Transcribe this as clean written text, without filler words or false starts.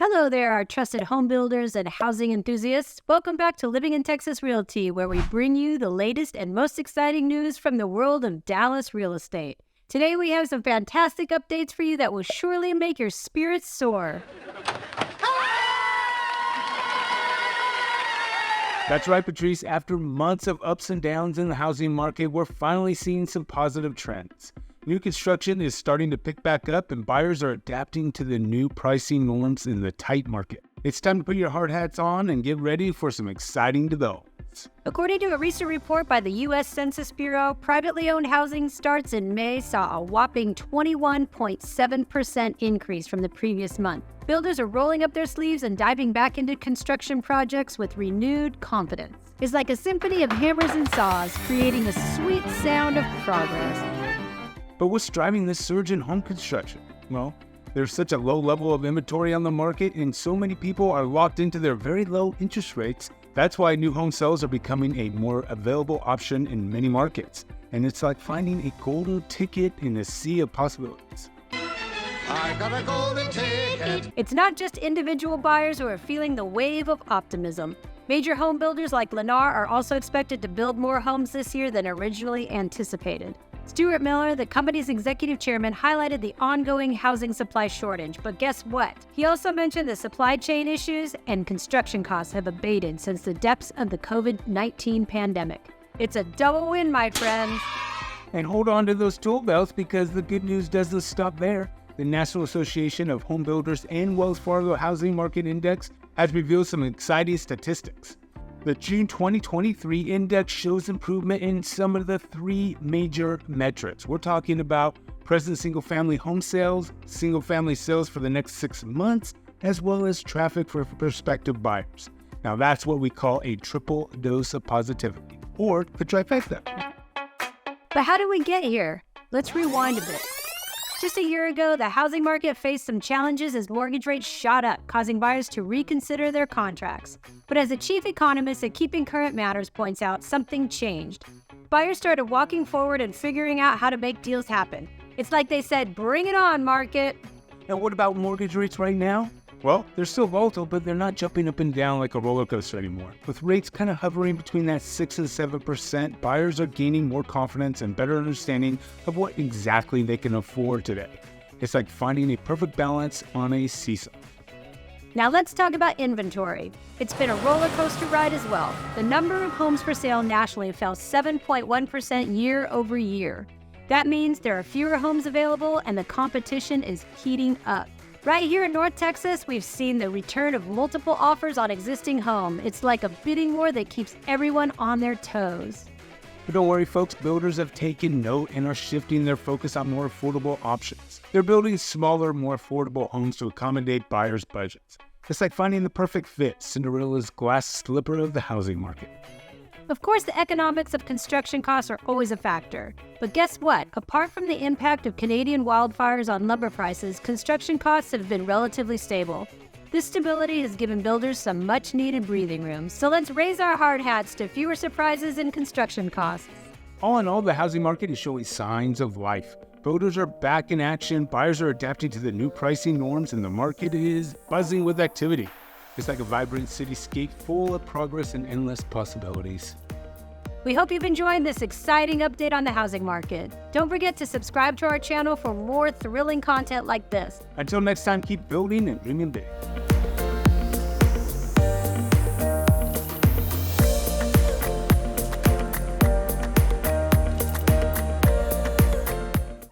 Hello there, our trusted home builders and housing enthusiasts. Welcome back to Living in Texas Realty, where we bring you the latest and most exciting news from the world of Dallas real estate. Today we have some fantastic updates for you that will surely make your spirits soar. That's right, Patrice. After months of ups and downs in the housing market, we're finally seeing some positive trends. New construction is starting to pick back up, and buyers are adapting to the new pricing norms in the tight market. It's time to put your hard hats on and get ready for some exciting developments. According to a recent report by the U.S. Census Bureau, privately owned housing starts in May saw a whopping 21.7% increase from the previous month. Builders are rolling up their sleeves and diving back into construction projects with renewed confidence. It's like a symphony of hammers and saws, creating a sweet sound of progress. But what's driving this surge in home construction? Well, there's such a low level of inventory on the market, and so many people are locked into their very low interest rates. That's why new home sales are becoming a more available option in many markets. And it's like finding a golden ticket in a sea of possibilities. I got a golden ticket. It's not just individual buyers who are feeling the wave of optimism. Major home builders like Lennar are also expected to build more homes this year than originally anticipated. Stuart Miller, the company's executive chairman, highlighted the ongoing housing supply shortage. But guess what? He also mentioned the supply chain issues and construction costs have abated since the depths of the COVID-19 pandemic. It's a double win, my friends. And hold on to those tool belts, because the good news doesn't stop there. The National Association of Home Builders and Wells Fargo Housing Market Index has revealed some exciting statistics. The June 2023 index shows improvement in some of the three major metrics. We're talking about present single-family home sales, single-family sales for the next 6 months, as well as traffic for prospective buyers. Now that's what we call a triple dose of positivity, or the trifecta. But how did we get here? Let's rewind a bit. Just a year ago, the housing market faced some challenges as mortgage rates shot up, causing buyers to reconsider their contracts. But as the chief economist at Keeping Current Matters points out, something changed. Buyers started walking forward and figuring out how to make deals happen. It's like they said, "Bring it on, market." And what about mortgage rates right now? Well, they're still volatile, but they're not jumping up and down like a roller coaster anymore. With rates kind of hovering between that 6 and 7%, buyers are gaining more confidence and better understanding of what exactly they can afford today. It's like finding a perfect balance on a seesaw. Now let's talk about inventory. It's been a roller coaster ride as well. The number of homes for sale nationally fell 7.1% year over year. That means there are fewer homes available and the competition is heating up. Right here in North Texas, we've seen the return of multiple offers on existing homes. It's like a bidding war that keeps everyone on their toes. But don't worry, folks, builders have taken note and are shifting their focus on more affordable options. They're building smaller, more affordable homes to accommodate buyers' budgets. It's like finding the perfect fit, Cinderella's glass slipper of the housing market. Of course, the economics of construction costs are always a factor. But guess what? Apart from the impact of Canadian wildfires on lumber prices, construction costs have been relatively stable. This stability has given builders some much-needed breathing room. So let's raise our hard hats to fewer surprises in construction costs. All in all, the housing market is showing signs of life. Builders are back in action, buyers are adapting to the new pricing norms, and the market is buzzing with activity. It's like a vibrant cityscape full of progress and endless possibilities. We hope you've enjoyed this exciting update on the housing market. Don't forget to subscribe to our channel for more thrilling content like this. Until next time, keep building and dreaming big.